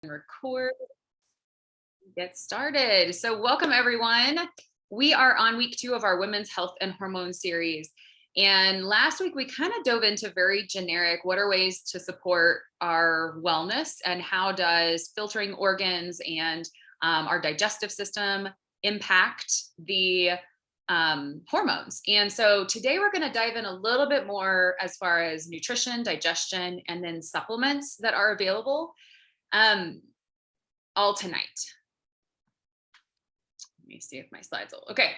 Record, get started. So welcome everyone. We are on week 2 of our women's health and hormone series. And last week we kind of dove into very generic, what are ways to support our wellness and how does filtering organs and our digestive system impact the hormones. And so today we're going to dive in a little bit more as far as nutrition, digestion, and then supplements that are available. All tonight. Let me see if my slides will. Okay.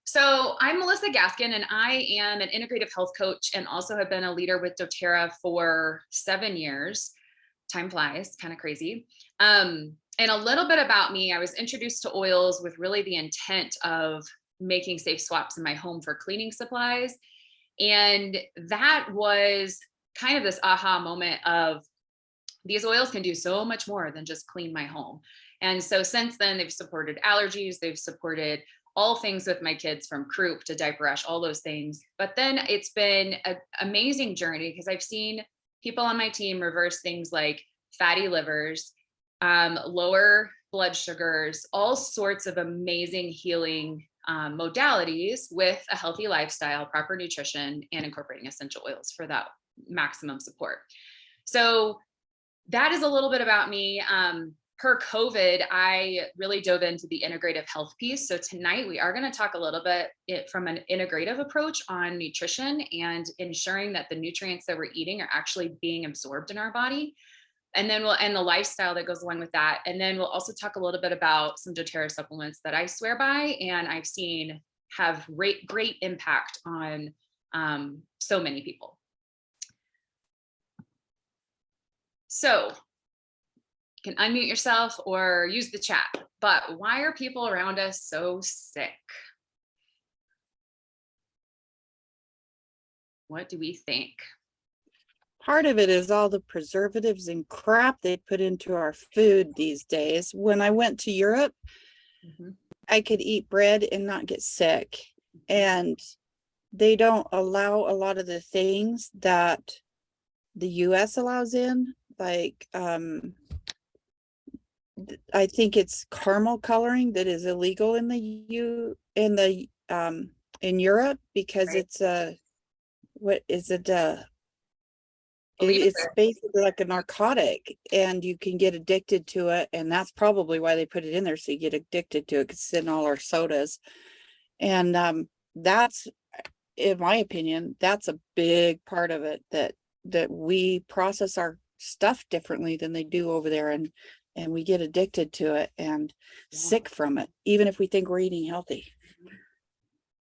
So I'm Melissa Gaskin, and I am an integrative health coach and also have been a leader with doTERRA for 7 years. Time flies, kind of crazy. And a little bit about me, I was introduced to oils with really the intent of making safe swaps in my home for cleaning supplies. And that was kind of this aha moment of, these oils can do so much more than just clean my home. And so since then, they've supported allergies, they've supported all things with my kids from croup to diaper rash, all those things. But then it's been an amazing journey because I've seen people on my team reverse things like fatty livers, lower blood sugars, all sorts of amazing healing modalities with a healthy lifestyle, proper nutrition, and incorporating essential oils for that maximum support. So that is a little bit about me. Per COVID, I really dove into the integrative health piece. So tonight we are going to talk a little bit from an integrative approach on nutrition and ensuring that the nutrients that we're eating are actually being absorbed in our body. And then and the lifestyle that goes along with that. And then we'll also talk a little bit about some doTERRA supplements that I swear by and I've seen have great impact on so many people. So you can unmute yourself or use the chat, but why are people around us so sick? What do we think? Part of it is all the preservatives and crap they put into our food these days. When I went to Europe, I could eat bread and not get sick. And they don't allow a lot of the things that the US allows in, like I think it's caramel coloring that is illegal in in Europe because Right. it's it's basically like a narcotic and you can get addicted to it, and that's probably why they put it in there, so you get addicted to it because it's in all our sodas. And that's, in my opinion, that's a big part of it, that we process our stuff differently than they do over there, and we get addicted to it and sick from it, even if we think we're eating healthy.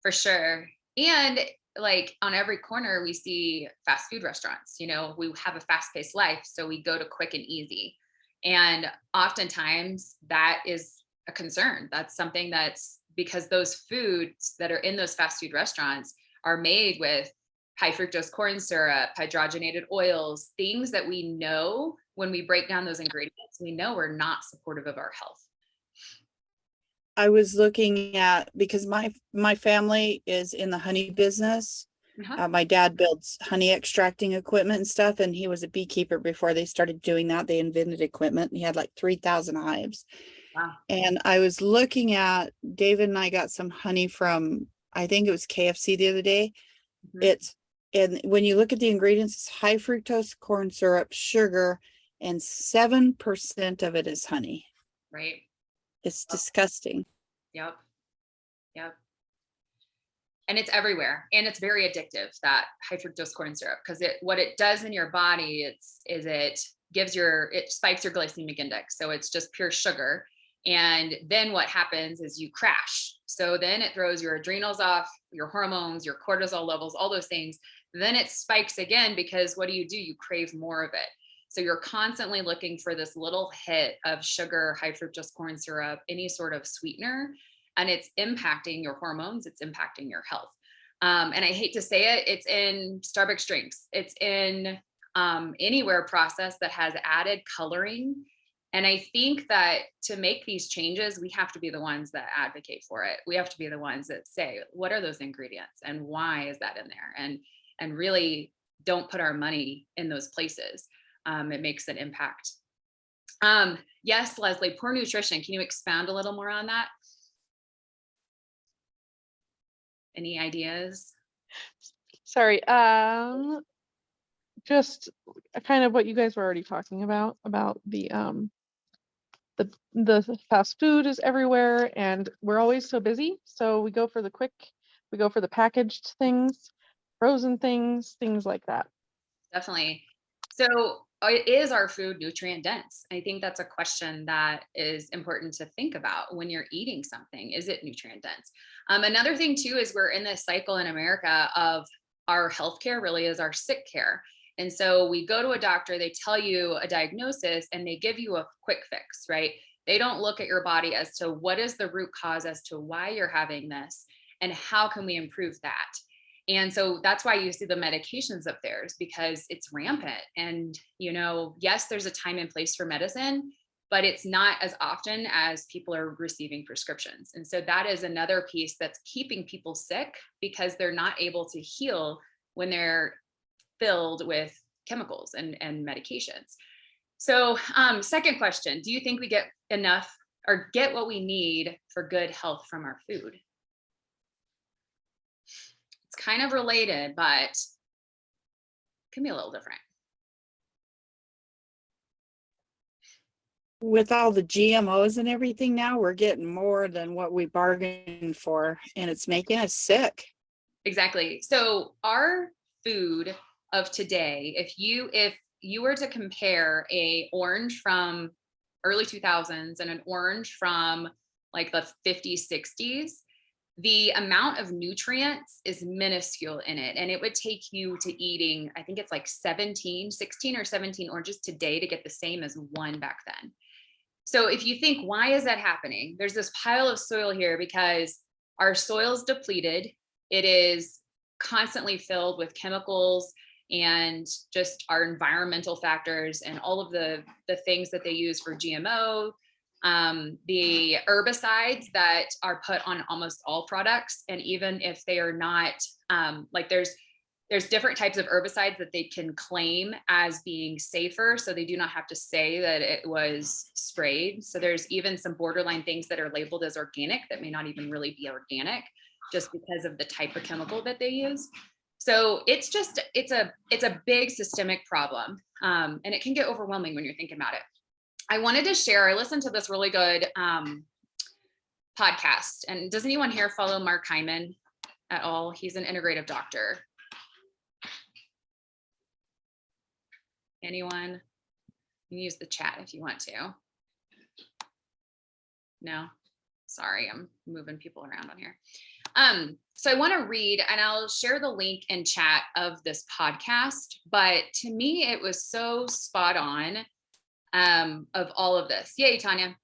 For sure. And like on every corner, we see fast food restaurants. You know, we have a fast-paced life, so we go to quick and easy. And oftentimes that is a concern. That's something that's because those foods that are in those fast food restaurants are made with high fructose corn syrup, hydrogenated oils, things that we know when we break down those ingredients, we know we're not supportive of our health. I was looking at, because my family is in the honey business. My dad builds honey extracting equipment and stuff, and he was a beekeeper before they started doing that. They invented equipment, and he had like 3,000 hives. Wow. And I was looking at, David and I got some honey from, I think it was KFC the other day. And when you look at the ingredients, it's high fructose corn syrup, sugar, and 7% of it is honey. Right. It's disgusting. Yep. And it's everywhere, and it's very addictive, that high fructose corn syrup, because what it does in your body it spikes your glycemic index. So it's just pure sugar. And then what happens is you crash. So then it throws your adrenals off, your hormones, your cortisol levels, all those things. Then it spikes again, because what do? You crave more of it. So you're constantly looking for this little hit of sugar, high fructose corn syrup, any sort of sweetener, and it's impacting your hormones, it's impacting your health. And I hate to say it, it's in Starbucks drinks. It's in anywhere processed that has added coloring. And I think that to make these changes, we have to be the ones that advocate for it. We have to be the ones that say, what are those ingredients and why is that in there? And really don't put our money in those places. It makes an impact. Yes, Leslie, poor nutrition. Can you expound a little more on that? Any ideas? Sorry, just kind of what you guys were already talking about the fast food is everywhere and we're always so busy. So we go for the quick, we go for the packaged things, frozen things, things like that. Definitely. So is our food nutrient dense? I think that's a question that is important to think about when you're eating something. Is it nutrient dense? Another thing too is we're in this cycle in America of our healthcare really is our sick care. And so we go to a doctor, they tell you a diagnosis and they give you a quick fix, right? They don't look at your body as to what is the root cause as to why you're having this and how can we improve that. And so that's why you see the medications up there, is because it's rampant. And, yes, there's a time and place for medicine, but it's not as often as people are receiving prescriptions. And so that is another piece that's keeping people sick because they're not able to heal when they're filled with chemicals and medications. So second question, do you think we get enough or get what we need for good health from our food? It's kind of related, but it can be a little different. With all the GMOs and everything now, we're getting more than what we bargained for, and it's making us sick. Exactly. So our food of today, if you were to compare a orange from early 2000s and an orange from like the 50s, 60s, the amount of nutrients is minuscule in it. And it would take you to eating, I think it's like 16 or 17 oranges today to get the same as one back then. So if you think, why is that happening? There's this pile of soil here because our soil's depleted. It is constantly filled with chemicals and just our environmental factors and all of the things that they use for GMO, the herbicides that are put on almost all products. And even if they are not, like there's different types of herbicides that they can claim as being safer. So they do not have to say that it was sprayed. So there's even some borderline things that are labeled as organic that may not even really be organic just because of the type of chemical that they use. So it's a big systemic problem. And it can get overwhelming when you're thinking about it. I wanted to share, I listened to this really good podcast. And does anyone here follow Mark Hyman at all? He's an integrative doctor. Anyone? You can use the chat if you want to. No? Sorry, I'm moving people around on here. So I want to read, and I'll share the link in chat of this podcast, but to me, it was so spot on of all of this. Yay, Tanya.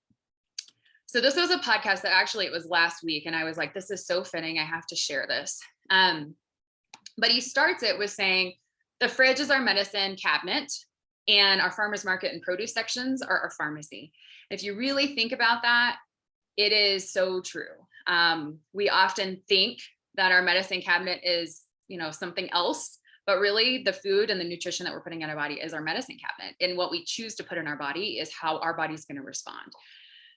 So this was a podcast that actually it was last week, and I was like, this is so fitting. I have to share this. But he starts it with saying, the fridge is our medicine cabinet, and our farmers market and produce sections are our pharmacy. If you really think about that, it is so true. We often think that our medicine cabinet is, something else, but really the food and the nutrition that we're putting in our body is our medicine cabinet. And what we choose to put in our body is how our body's going to respond.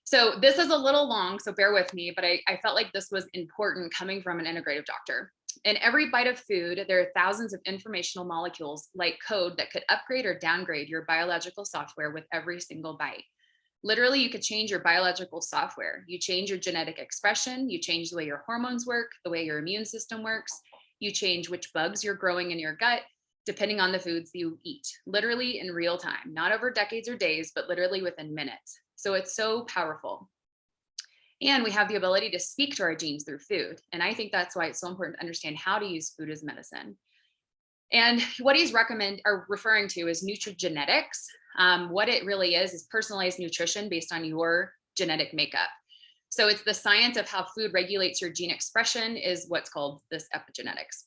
So this is a little long, so bear with me, but I felt like this was important coming from an integrative doctor. In every bite of food, there are thousands of informational molecules like code that could upgrade or downgrade your biological software with every single bite. Literally, you could change your biological software. You change your genetic expression, you change the way your hormones work, the way your immune system works, you change which bugs you're growing in your gut, depending on the foods you eat, literally in real time, not over decades or days, but literally within minutes. So it's so powerful. And we have the ability to speak to our genes through food. And I think that's why it's so important to understand how to use food as medicine. And what he's referring to is nutrigenetics. What it really is personalized nutrition based on your genetic makeup. So it's the science of how food regulates your gene expression is what's called this epigenetics.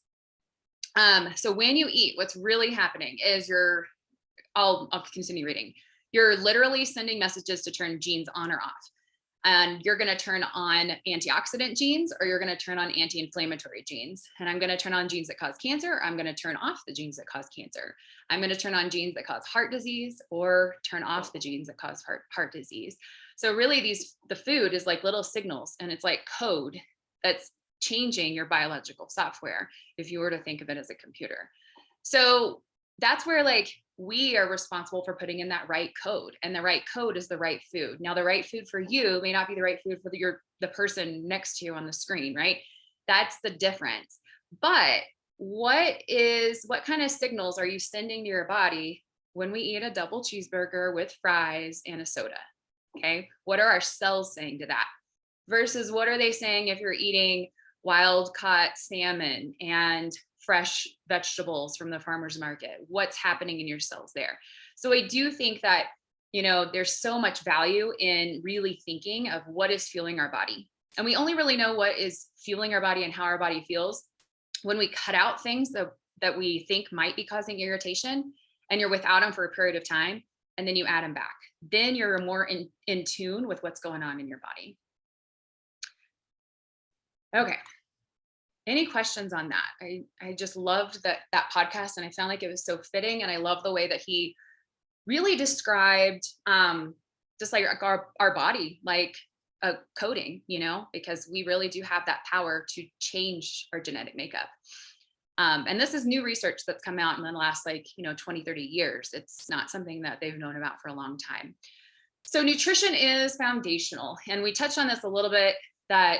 So when you eat, what's really happening is I'll continue reading. You're literally sending messages to turn genes on or off. And you're going to turn on antioxidant genes, or you're going to turn on anti-inflammatory genes. And I'm going to turn on genes that cause cancer, or I'm going to turn off the genes that cause cancer. I'm going to turn on genes that cause heart disease, or turn off the genes that cause heart disease. So really the food is like little signals, and it's like code that's changing your biological software, if you were to think of it as a computer. So that's where like we are responsible for putting in that right code, and the right code is the right food. Now, the right food for you may not be the right food for the person next to you on the screen, right? That's the difference. But what kind of signals are you sending to your body when we eat a double cheeseburger with fries and a soda? Okay. What are our cells saying to that? Versus what are they saying if you're eating wild caught salmon and fresh vegetables from the farmer's market? What's happening in your cells there? So I do think that, there's so much value in really thinking of what is fueling our body. And we only really know what is fueling our body and how our body feels when we cut out things that we think might be causing irritation, and you're without them for a period of time, and then you add them back. Then you're more in tune with what's going on in your body. Okay. Any questions on that? I just loved that podcast, and I found like it was so fitting. And I love the way that he really described just like our body, like a coding, because we really do have that power to change our genetic makeup. And this is new research that's come out in the last 20, 30 years. It's not something that they've known about for a long time. So nutrition is foundational. And we touched on this a little bit, that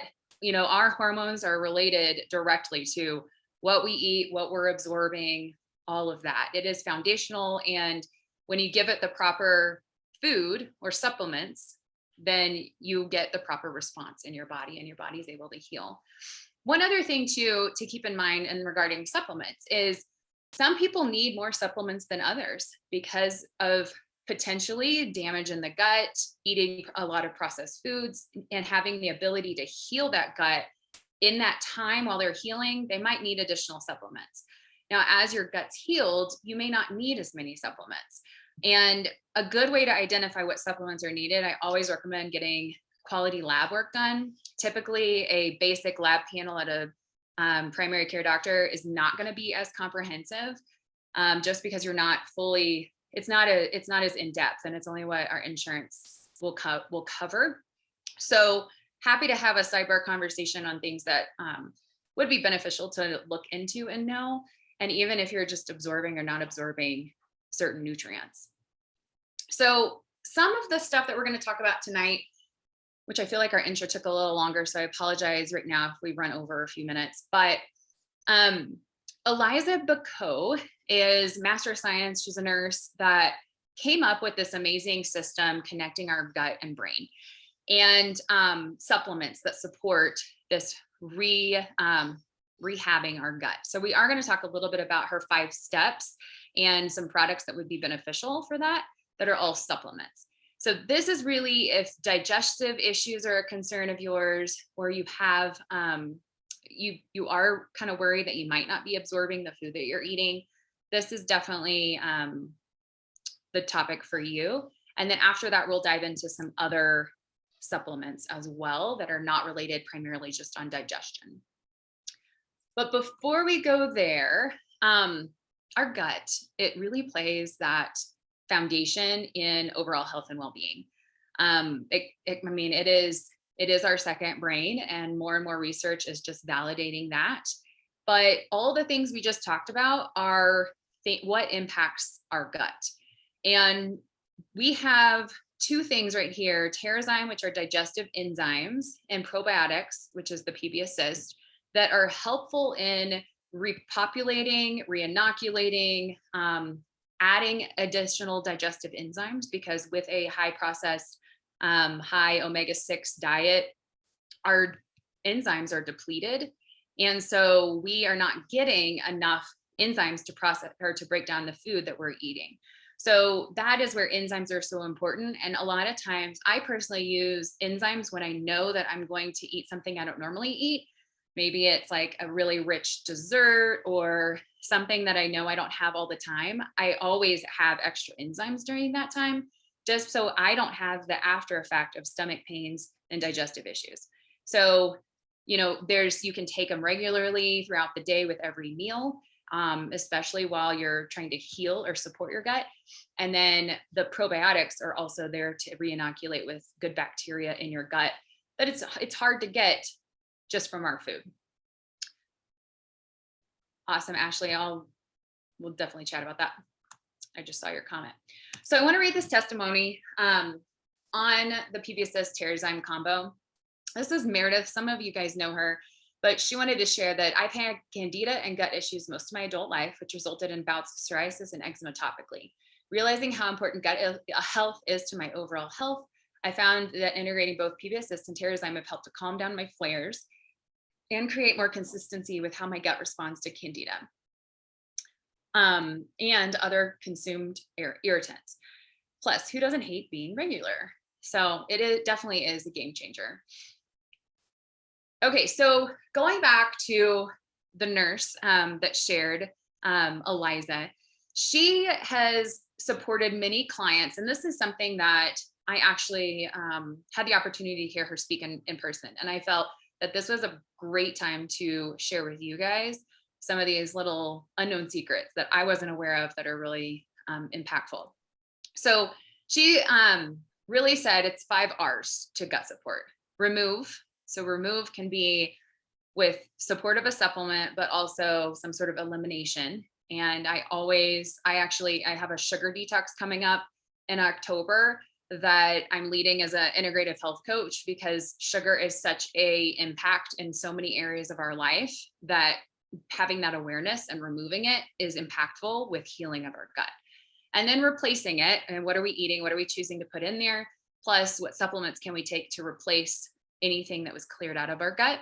our hormones are related directly to what we eat, what we're absorbing, all of that. It is foundational. And when you give it the proper food or supplements, then you get the proper response in your body, and your body is able to heal. One other thing to keep in mind in regarding supplements is some people need more supplements than others because of potentially damage in the gut, eating a lot of processed foods, and having the ability to heal that gut in that time while they're healing. They might need additional supplements. Now, as your gut's healed, you may not need as many supplements. And a good way to identify what supplements are needed, I always recommend getting quality lab work done. Typically, a basic lab panel at a primary care doctor is not going to be as comprehensive, just because you're not fully. It's not as in depth, and it's only what our insurance will cover. So happy to have a sidebar conversation on things that would be beneficial to look into and know, and even if you're just absorbing or not absorbing certain nutrients. So some of the stuff that we're going to talk about tonight, which I feel like our intro took a little longer, so I apologize right now if we run over a few minutes, but Eliza Bacot is master of science. She's a nurse that came up with this amazing system connecting our gut and brain, and supplements that support this rehabbing our gut. So we are going to talk a little bit about her 5 steps and some products that would be beneficial for that are all supplements. So this is really if digestive issues are a concern of yours, or you have you are kind of worried that you might not be absorbing the food that you're eating. This is definitely the topic for you. And then after that, we'll dive into some other supplements as well that are not related primarily just on digestion. But before we go there, our gut, it really plays that foundation in overall health and well-being. It is our second brain, and more research is just validating that. But all the things we just talked about are what impacts our gut. And we have 2 things right here: Terrazyme, which are digestive enzymes, and probiotics, which is the PB Assist, that are helpful in repopulating, reinoculating, adding additional digestive enzymes, because with a high processed, high omega-6 diet, our enzymes are depleted. And so we are not getting enough enzymes to process or to break down the food that we're eating. So that is where enzymes are so important. And a lot of times I personally use enzymes when I know that I'm going to eat something I don't normally eat. Maybe it's like a really rich dessert or something that I know I don't have all the time. I always have extra enzymes during that time just so I don't have the after effect of stomach pains and digestive issues. So, you can take them regularly throughout the day with every meal, especially while you're trying to heal or support your gut. And then the probiotics are also there to re-inoculate with good bacteria in your gut that it's hard to get just from our food. Awesome, Ashley. We'll definitely chat about that. I just saw your comment. So I want to read this testimony on the PB Assist Terrazyme combo. This is Meredith. Some of you guys know her, but she wanted to share that I've had candida and gut issues most of my adult life, which resulted in bouts of psoriasis and eczema topically. Realizing how important gut health is to my overall health, I found that integrating both PB Assist and Terrazyme have helped to calm down my flares and create more consistency with how my gut responds to candida and other consumed irritants. Plus, who doesn't hate being regular? So it definitely is a game changer. Okay, so going back to the nurse that shared, Eliza, she has supported many clients, and this is something that I actually had the opportunity to hear her speak in person, and I felt that this was a great time to share with you guys some of these little unknown secrets that I wasn't aware of that are really impactful. So she really said it's 5 R's to gut support. Remove. So remove can be with support of a supplement, but also some sort of elimination. And I have a sugar detox coming up in October that I'm leading as an integrative health coach, because sugar is such a impact in so many areas of our life that having that awareness and removing it is impactful with healing of our gut. And then replacing it, and what are we eating? What are we choosing to put in there? Plus, what supplements can we take to replace anything that was cleared out of our gut?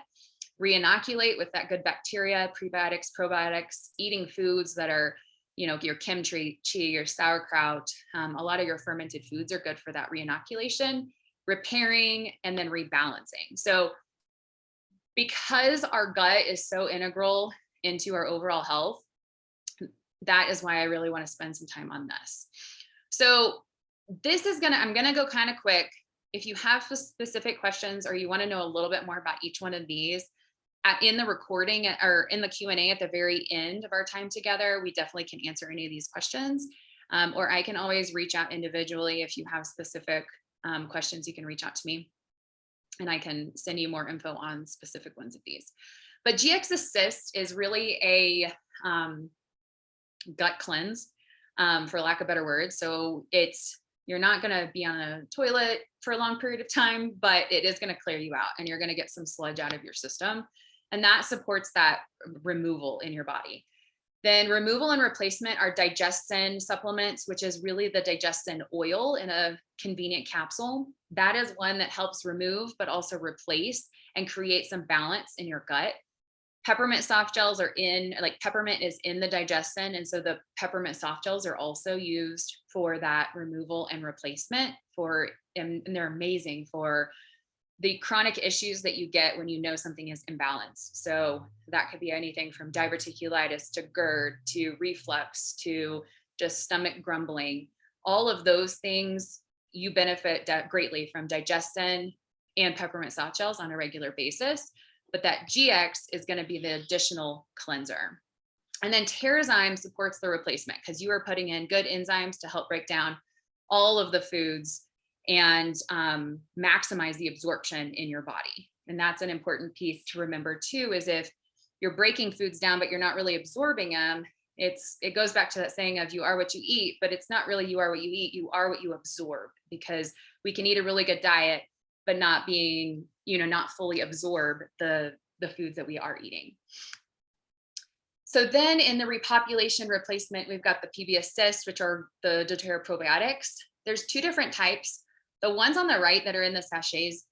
Re-inoculate with that good bacteria, prebiotics, probiotics, eating foods that are, your kimchi, your sauerkraut. A lot of your fermented foods are good for that re-inoculation, repairing, and then rebalancing. So because our gut is so integral into our overall health, that is why I really want to spend some time on this. So I'm going to go kind of quick. If you have specific questions or you want to know a little bit more about each one of these, in the recording or in the Q&A at the very end of our time together, we definitely can answer any of these questions. Or I can always reach out individually. If you have specific questions, you can reach out to me and I can send you more info on specific ones of these. But GX Assist is really a gut cleanse, for lack of better words. So you're not going to be on a toilet for a long period of time, but it is going to clear you out and you're going to get some sludge out of your system. And that supports that removal in your body. Then removal and replacement are digestin supplements, which is really the digestin oil in a convenient capsule. That is one that helps remove, but also replace and create some balance in your gut. Peppermint soft gels peppermint is in the digestin. And so the peppermint soft gels are also used for that removal and replacement and they're amazing for the chronic issues that you get when you know something is imbalanced. So that could be anything from diverticulitis to GERD to reflux to just stomach grumbling. All of those things, you benefit greatly from digestin and peppermint soft gels on a regular basis. But that GX is going to be the additional cleanser. And then Terrazyme supports the replacement because you are putting in good enzymes to help break down all of the foods and maximize the absorption in your body. And that's an important piece to remember too, is if you're breaking foods down, but you're not really absorbing them, it goes back to that saying of you are what you eat, but it's not really you are what you eat, you are what you absorb, because we can eat a really good diet, but not fully absorb the foods that we are eating. So then in the repopulation replacement, we've got the PB Assist, which are the doTERRA probiotics. There's 2 different types. The ones on the right that are in the sachets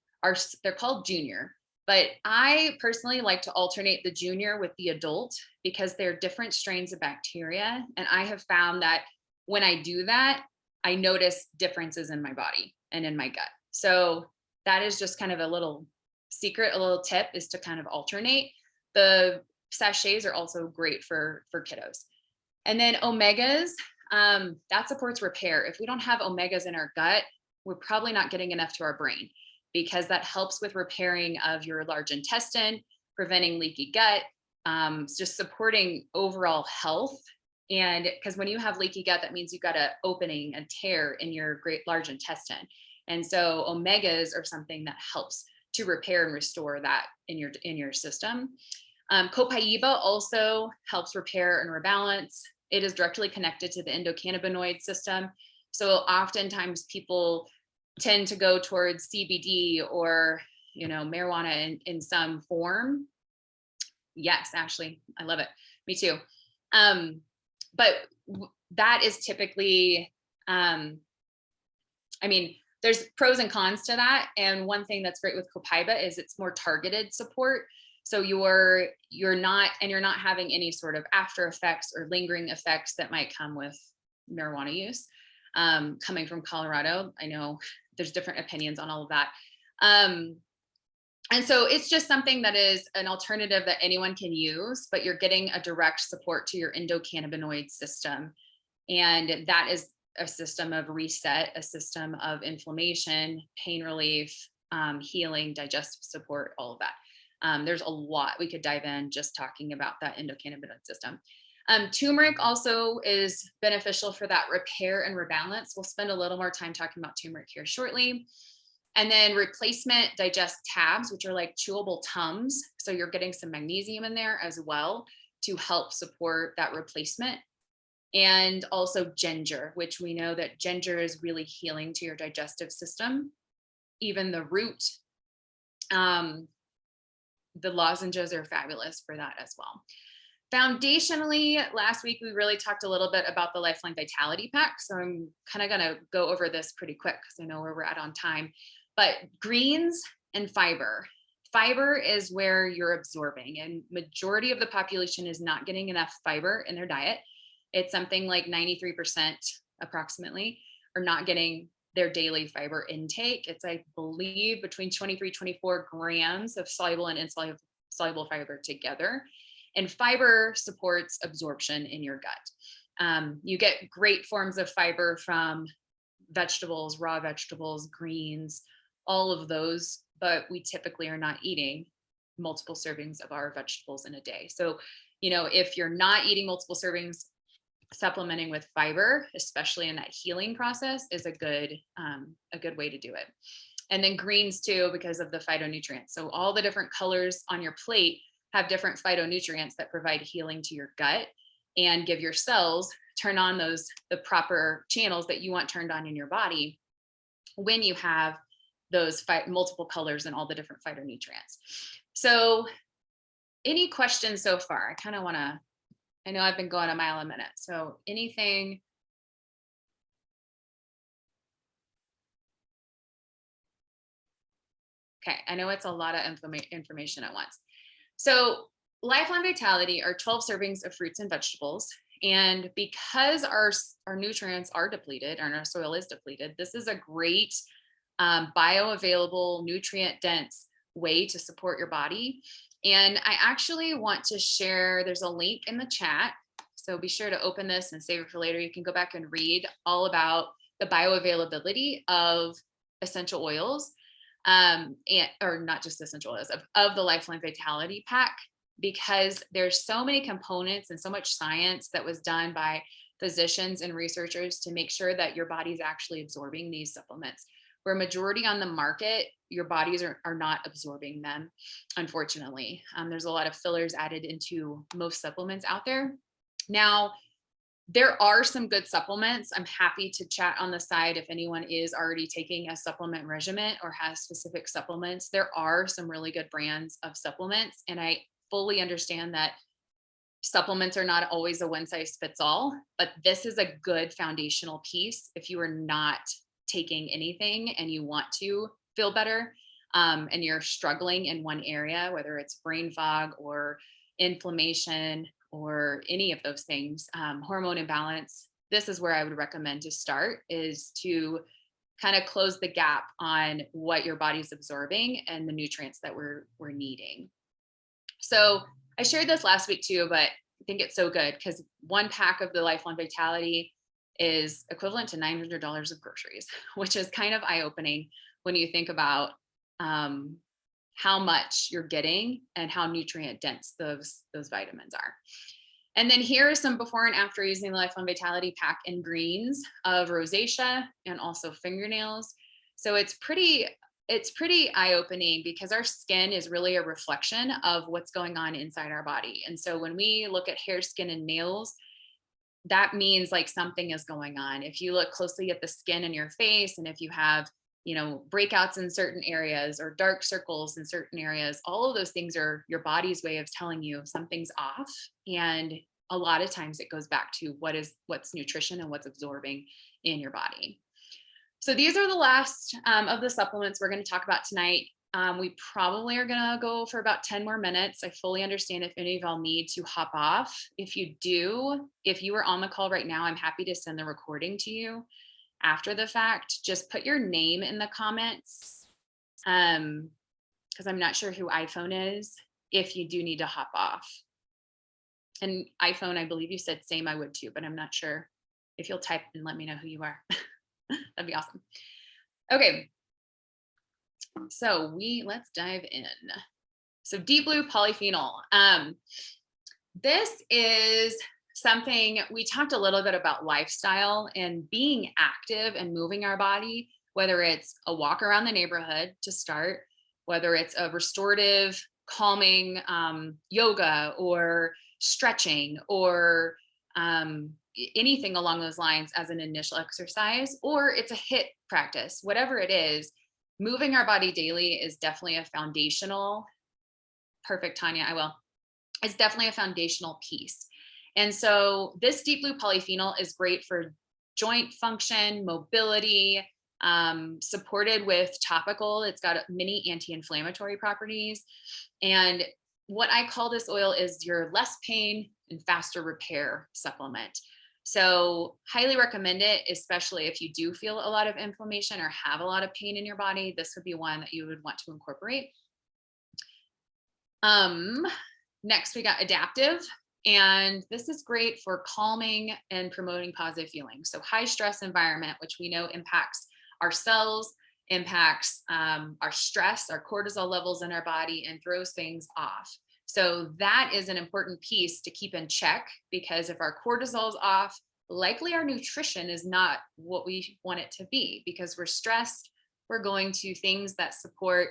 they're called junior, but I personally like to alternate the junior with the adult because they're different strains of bacteria. And I have found that when I do that, I notice differences in my body and in my gut. So that is just kind of a little secret, a little tip, is to kind of alternate. The sachets are also great for kiddos. And then omegas, that supports repair. If we don't have omegas in our gut, we're probably not getting enough to our brain, because that helps with repairing of your large intestine, preventing leaky gut, just supporting overall health. And because when you have leaky gut, that means you've got an opening, a tear in your large intestine. And so omegas are something that helps to repair and restore that in your system. Copaiba also helps repair and rebalance. It is directly connected to the endocannabinoid system. So oftentimes people tend to go towards CBD or, marijuana in some form. Yes, Ashley, I love it. Me too. But that is typically, there's pros and cons to that. And one thing that's great with Copaiba is it's more targeted support. So you're not having any sort of after effects or lingering effects that might come with marijuana use. Coming from Colorado, I know there's different opinions on all of that. And so it's just something that is an alternative that anyone can use, but you're getting a direct support to your endocannabinoid system. And that is a system of reset, a system of inflammation, pain relief, healing, digestive support, all of that. There's a lot we could dive in just talking about that endocannabinoid system. Turmeric also is beneficial for that repair and rebalance. We'll spend a little more time talking about turmeric here shortly. And then replacement digest tabs, which are like chewable Tums. So you're getting some magnesium in there as well to help support that replacement. And also ginger, which we know that ginger is really healing to your digestive system. Even the root, the lozenges are fabulous for that as well. Foundationally, last week, we really talked a little bit about the Lifeline Vitality Pack. So I'm kind of going to go over this pretty quick because I know where we're at on time. But greens and fiber. Fiber is where you're absorbing, and majority of the population is not getting enough fiber in their diet. It's something like 93% approximately are not getting their daily fiber intake. It's, I believe, between 24 grams of soluble and insoluble fiber together. And fiber supports absorption in your gut. You get great forms of fiber from vegetables, raw vegetables, greens, all of those, but we typically are not eating multiple servings of our vegetables in a day. So, if you're not eating multiple servings, supplementing with fiber, especially in that healing process, is a good way to do it. And then greens too, because of the phytonutrients. So all the different colors on your plate have different phytonutrients that provide healing to your gut and give your cells, turn on the proper channels that you want turned on in your body when you have those multiple colors and all the different phytonutrients. So any questions so far? I know I've been going a mile a minute. So anything? Okay, I know it's a lot of information at once. So Lifeline Vitality are 12 servings of fruits and vegetables. And because our nutrients are depleted and our soil is depleted, this is a great bioavailable, nutrient-dense way to support your body. And I actually want to share, there's a link in the chat. So be sure to open this and save it for later. You can go back and read all about the bioavailability of essential oils, or not just essential oils, of the Lifeline Vitality Pack, because there's so many components and so much science that was done by physicians and researchers to make sure that your body's actually absorbing these supplements. Where majority on the market, your bodies are not absorbing them, unfortunately. There's a lot of fillers added into most supplements out there. Now, there are some good supplements. I'm happy to chat on the side if anyone is already taking a supplement regimen or has specific supplements. There are some really good brands of supplements, and I fully understand that supplements are not always a one size fits all, but this is a good foundational piece if you are not taking anything and you want to feel better, and you're struggling in one area, whether it's brain fog or inflammation or any of those things, hormone imbalance. This is where I would recommend to start, is to kind of close the gap on what your body's absorbing and the nutrients that we're needing. So I shared this last week too, but I think it's so good because one pack of the Lifeline Vitality is equivalent to $900 of groceries, which is kind of eye-opening when you think about how much you're getting and how nutrient dense those vitamins are. And then here is some before and after using the Lifelong Vitality pack in greens of rosacea and also fingernails. So it's pretty eye-opening because our skin is really a reflection of what's going on inside our body. And so when we look at hair, skin, and nails, that means like something is going on. If you look closely at the skin in your face, and if you have, breakouts in certain areas or dark circles in certain areas, all of those things are your body's way of telling you something's off. And a lot of times it goes back to what's nutrition and what's absorbing in your body. So these are the last of the supplements we're going to talk about tonight. We probably are going to go for about 10 more minutes. I fully understand if any of y'all need to hop off. If you do, if you are on the call right now, I'm happy to send the recording to you after the fact. Just put your name in the comments because I'm not sure who iPhone is if you do need to hop off. And iPhone, I believe you said same, I would too, but I'm not sure. If you'll type and let me know who you are, that'd be awesome. Okay. So let's dive in. So deep blue polyphenol. This is something we talked a little bit about lifestyle and being active and moving our body, whether it's a walk around the neighborhood to start, whether it's a restorative, calming yoga or stretching or anything along those lines as an initial exercise, or it's a HIIT practice, whatever it is. Moving our body daily is definitely a foundational, perfect, Tanya, I will. It's definitely a foundational piece. And so this deep blue polyphenol is great for joint function, mobility, supported with topical. It's got many anti-inflammatory properties. And what I call this oil is your less pain and faster repair supplement. So highly recommend it, especially if you do feel a lot of inflammation or have a lot of pain in your body. This would be one that you would want to incorporate. Next, we got adaptive. And this is great for calming and promoting positive feelings. So high stress environment, which we know impacts our cells, impacts our stress, our cortisol levels in our body, and throws things off. So that is an important piece to keep in check, because if our cortisol is off, likely our nutrition is not what we want it to be, because we're stressed. We're going to things that support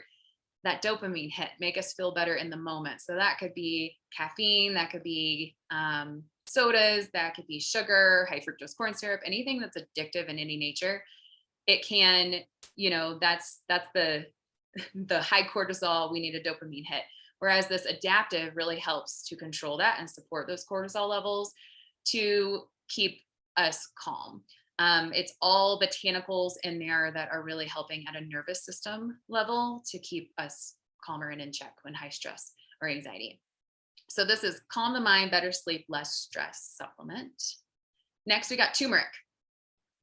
that dopamine hit, make us feel better in the moment. So that could be caffeine, that could be sodas, that could be sugar, high fructose corn syrup, anything that's addictive in any nature. It can, that's the high cortisol, we need a dopamine hit. Whereas this adaptive really helps to control that and support those cortisol levels to keep us calm. It's all botanicals in there that are really helping at a nervous system level to keep us calmer and in check when high stress or anxiety. So this is calm the mind, better sleep, less stress supplement. Next, we got turmeric.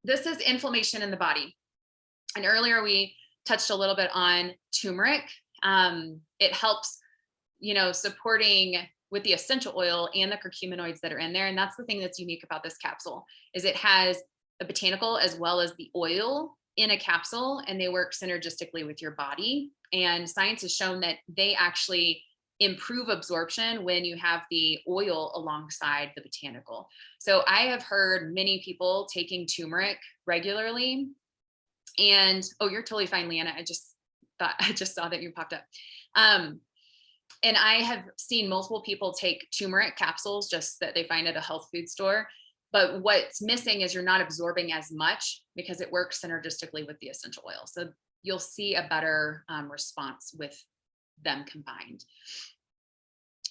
This is inflammation in the body. And earlier we touched a little bit on turmeric. It helps, supporting with the essential oil and the curcuminoids that are in there. And that's the thing that's unique about this capsule, is it has the botanical as well as the oil in a capsule, and they work synergistically with your body. And science has shown that they actually improve absorption when you have the oil alongside the botanical. So I have heard many people taking turmeric regularly, and you're totally fine, Leanna. I just saw that you popped up. And I have seen multiple people take turmeric capsules just that they find at a health food store. But what's missing is you're not absorbing as much because it works synergistically with the essential oil. So you'll see a better response with them combined.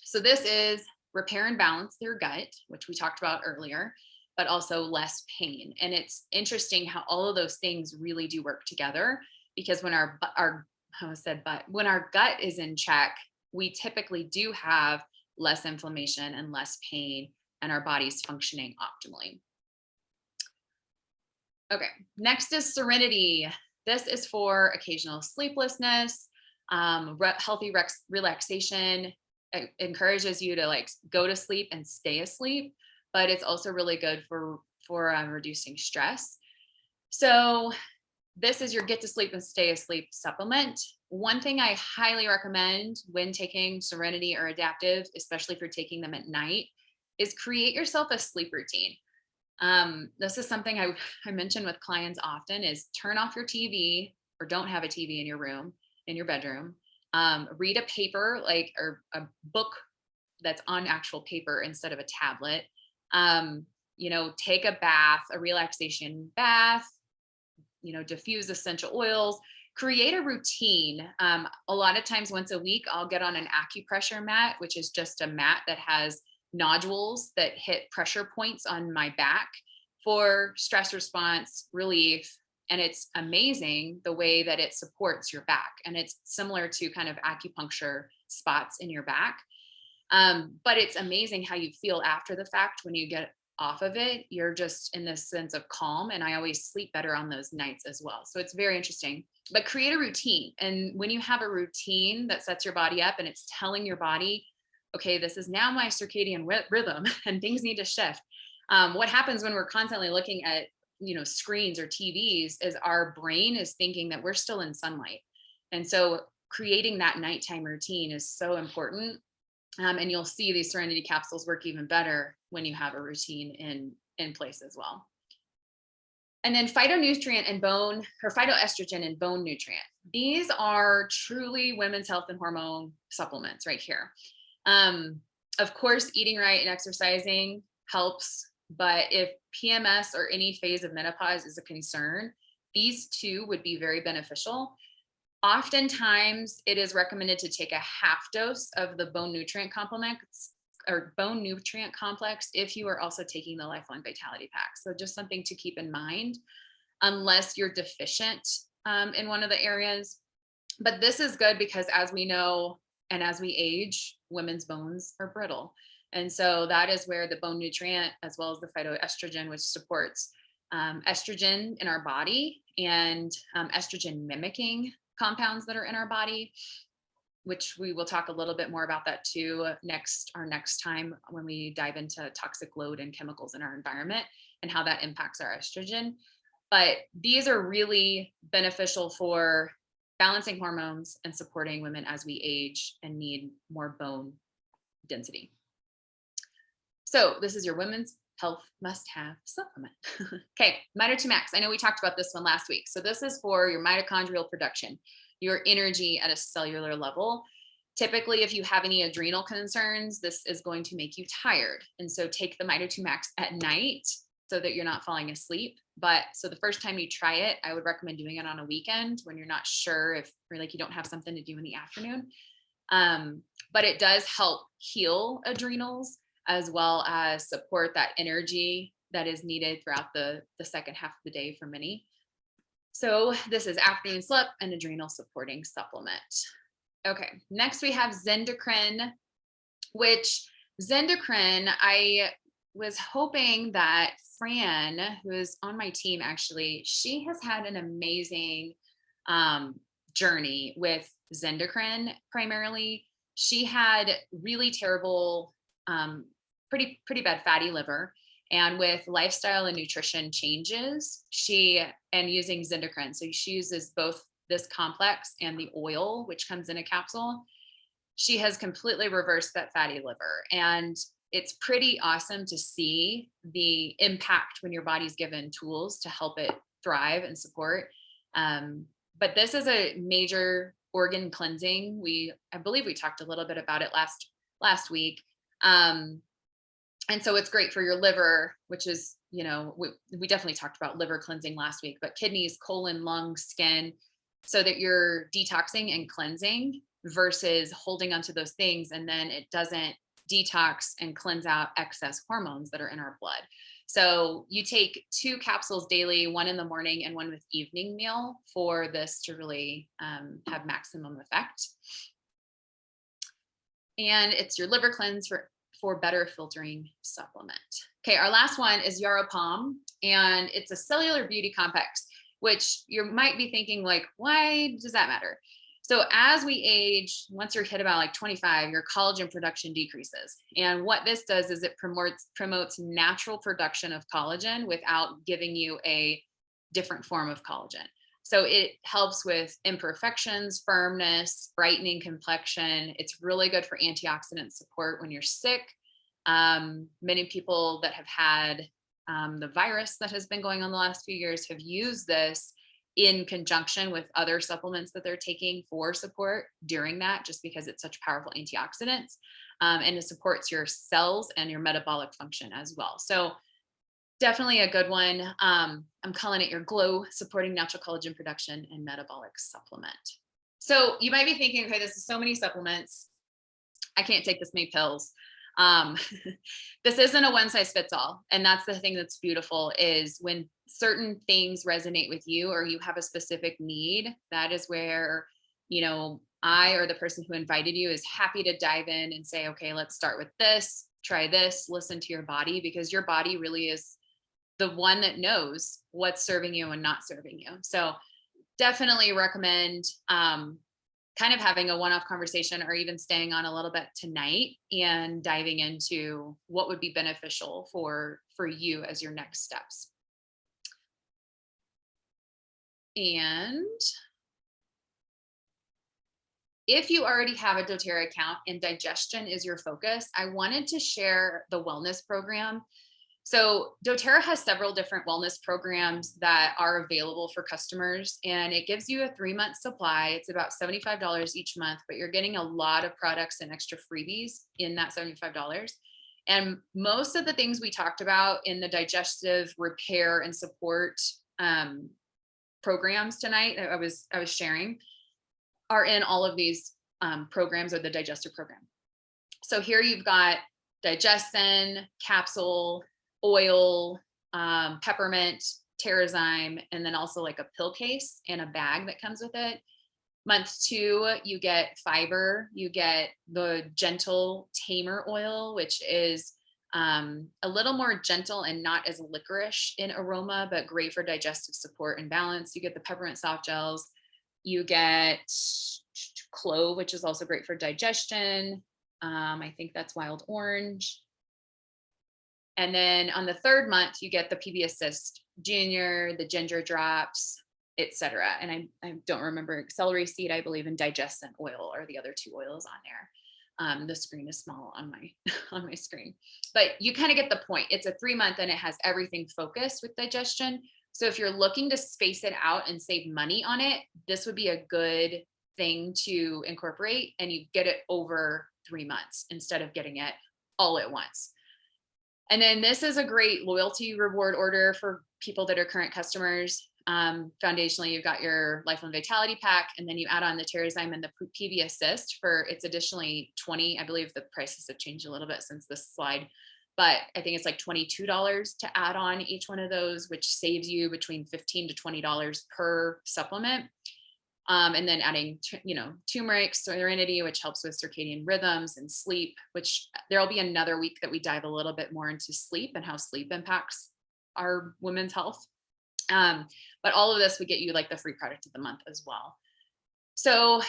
So this is repair and balance your gut, which we talked about earlier, but also less pain. And it's interesting how all of those things really do work together, because when when our gut is in check, we typically do have less inflammation and less pain, and our body's functioning optimally. Okay, next is Serenity. This is for occasional sleeplessness, healthy relaxation. It encourages you to go to sleep and stay asleep, but it's also really good for for reducing stress. So this is your get to sleep and stay asleep supplement. One thing I highly recommend when taking Serenity or Adaptive, especially if you're taking them at night, is create yourself a sleep routine. This is something I mention with clients often is turn off your TV or don't have a TV in your room, in your bedroom. Read a paper or a book that's on actual paper instead of a tablet. Take a bath, a relaxation bath, diffuse essential oils, create a routine. A lot of times once a week, I'll get on an acupressure mat, which is just a mat that has nodules that hit pressure points on my back for stress response relief. And it's amazing the way that it supports your back. And it's similar to kind of acupuncture spots in your back. But it's amazing how you feel after the fact when you get off of it. You're just in this sense of calm. And I always sleep better on those nights as well. So it's very interesting. But create a routine. And when you have a routine that sets your body up and it's telling your body, okay, this is now my circadian rhythm and things need to shift. What happens when we're constantly looking at screens or TVs is our brain is thinking that we're still in sunlight. And so creating that nighttime routine is so important. And you'll see these Serenity capsules work even better when you have a routine in place as well. And then phytonutrient and bone, or phytoestrogen and bone nutrient. These are truly women's health and hormone supplements right here. Of course, eating right and exercising helps, but if PMS or any phase of menopause is a concern, these two would be very beneficial. Oftentimes, it is recommended to take a half dose of the bone nutrient complex if you are also taking the Lifelong Vitality Pack. So just something to keep in mind, unless you're deficient in one of the areas. But this is good because as we know, and as we age, women's bones are brittle. And so that is where the bone nutrient, as well as the phytoestrogen, which supports estrogen in our body and estrogen mimicking compounds that are in our body, which we will talk a little bit more about that too our next time when we dive into toxic load and chemicals in our environment and how that impacts our estrogen. But these are really beneficial for balancing hormones and supporting women as we age and need more bone density. So this is your women's health must-have supplement. Okay, Mito2 Max. I know we talked about this one last week. So this is for your mitochondrial production, your energy at a cellular level. Typically, if you have any adrenal concerns, this is going to make you tired. And so take the Mito2 Max at night so that you're not falling asleep. But so the first time you try it, I would recommend doing it on a weekend when you're not sure if or you don't have something to do in the afternoon. But it does help heal adrenals, as well as support that energy that is needed throughout the second half of the day for many. So this is afternoon slip and adrenal supporting supplement. Okay, next we have Zendocrine, which Zendocrine, I was hoping that Fran, who is on my team actually, she has had an amazing journey with Zendocrine primarily. She had really terrible, pretty bad fatty liver. And with lifestyle and nutrition changes, and using Zendocrine, so she uses both this complex and the oil, which comes in a capsule, she has completely reversed that fatty liver. And it's pretty awesome to see the impact when your body's given tools to help it thrive and support. But this is a major organ cleansing. I believe we talked a little bit about it last week. And so it's great for your liver, which is, we definitely talked about liver cleansing last week, but kidneys, colon, lungs, skin, so that you're detoxing and cleansing versus holding onto those things. And then it doesn't detox and cleanse out excess hormones that are in our blood. So you take 2 capsules daily, one in the morning and one with evening meal, for this to really have maximum effect. And it's your liver cleanse for better filtering supplement. Okay, our last one is Yarrow Palm, and it's a cellular beauty complex, which you might be thinking why does that matter? So as we age, once you're hit about like 25, your collagen production decreases. And what this does is it promotes natural production of collagen without giving you a different form of collagen. So it helps with imperfections, firmness, brightening complexion. It's really good for antioxidant support when you're sick. Many people that have had the virus that has been going on the last few years have used this in conjunction with other supplements that they're taking for support during that, just because it's such powerful antioxidants. And it supports your cells and your metabolic function as well. So definitely a good one. I'm calling it your glow supporting natural collagen production and metabolic supplement. So you might be thinking, okay, this is so many supplements. I can't take this many pills. This isn't a one size fits all. And that's the thing that's beautiful, is when certain things resonate with you or you have a specific need, that is where, you know, I, or the person who invited you, is happy to dive in and say, okay, let's start with this, try this, listen to your body, because your body really is the one that knows what's serving you and not serving you. So definitely recommend kind of having a one-off conversation, or even staying on a little bit tonight and diving into what would be beneficial for you as your next steps. And if you already have a doTERRA account and digestion is your focus, I wanted to share the wellness program. So doTERRA has several different wellness programs that are available for customers, and it gives you a 3-month supply. It's about $75 each month, but you're getting a lot of products and extra freebies in that $75. And most of the things we talked about in the digestive repair and support programs tonight, I was sharing, are in all of these programs, or the digestive program. So here you've got digestin, capsule, oil, peppermint, Terrazyme, and then also like a pill case and a bag that comes with it. Month 2, you get fiber, you get the gentle tamer oil, which is a little more gentle and not as licorice in aroma, but great for digestive support and balance. You get the peppermint soft gels, you get clove, which is also great for digestion. I think that's wild orange. And then on the 3rd month, you get the PB Assist Junior, the ginger drops, etc. And I don't remember, celery seed, I believe, and digestin oil are the other 2 oils on there. The screen is small on my screen, but you kind of get the point. It's a 3-month and it has everything focused with digestion. So if you're looking to space it out and save money on it, this would be a good thing to incorporate, and you get it over 3 months instead of getting it all at once. And then this is a great loyalty reward order for people that are current customers. Foundationally, you've got your Lifelong Vitality Pack, and then you add on the Terrazyme and the PB Assist for, it's additionally $20. I believe the prices have changed a little bit since this slide, but I think it's like $22 to add on each one of those, which saves you between $15 to $20 per supplement. And then adding, turmeric, Serenity, which helps with circadian rhythms and sleep, which there'll be another week that we dive a little bit more into sleep and how sleep impacts our women's health. But all of this would get you like the free product of the month as well. So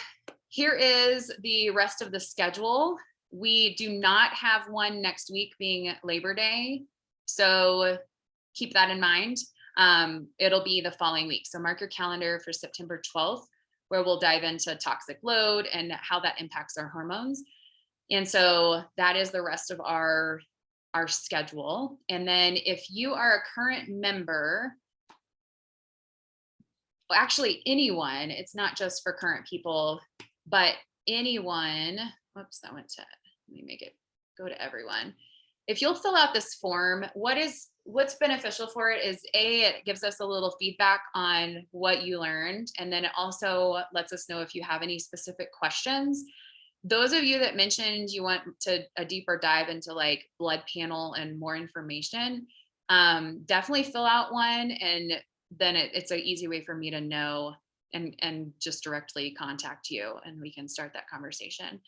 here is the rest of the schedule. We do not have one next week, being Labor Day. So keep that in mind. It'll be the following week. So mark your calendar for September 12th. Where we'll dive into toxic load and how that impacts our hormones. And so that is the rest of our schedule. And then if you are a current member, well, actually anyone, it's not just for current people, but anyone, whoops, that went to, let me make it go to everyone. If you'll fill out this form, what's beneficial for it is it gives us a little feedback on what you learned. And then it also lets us know if you have any specific questions. Those of you that mentioned you want a deeper dive into like blood panel and more information, definitely fill out one. And then it's an easy way for me to know and just directly contact you, and we can start that conversation.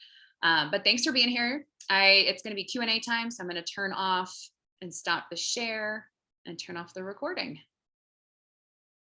But thanks for being here. It's going to be Q&A time, so I'm going to turn off and stop the share and turn off the recording.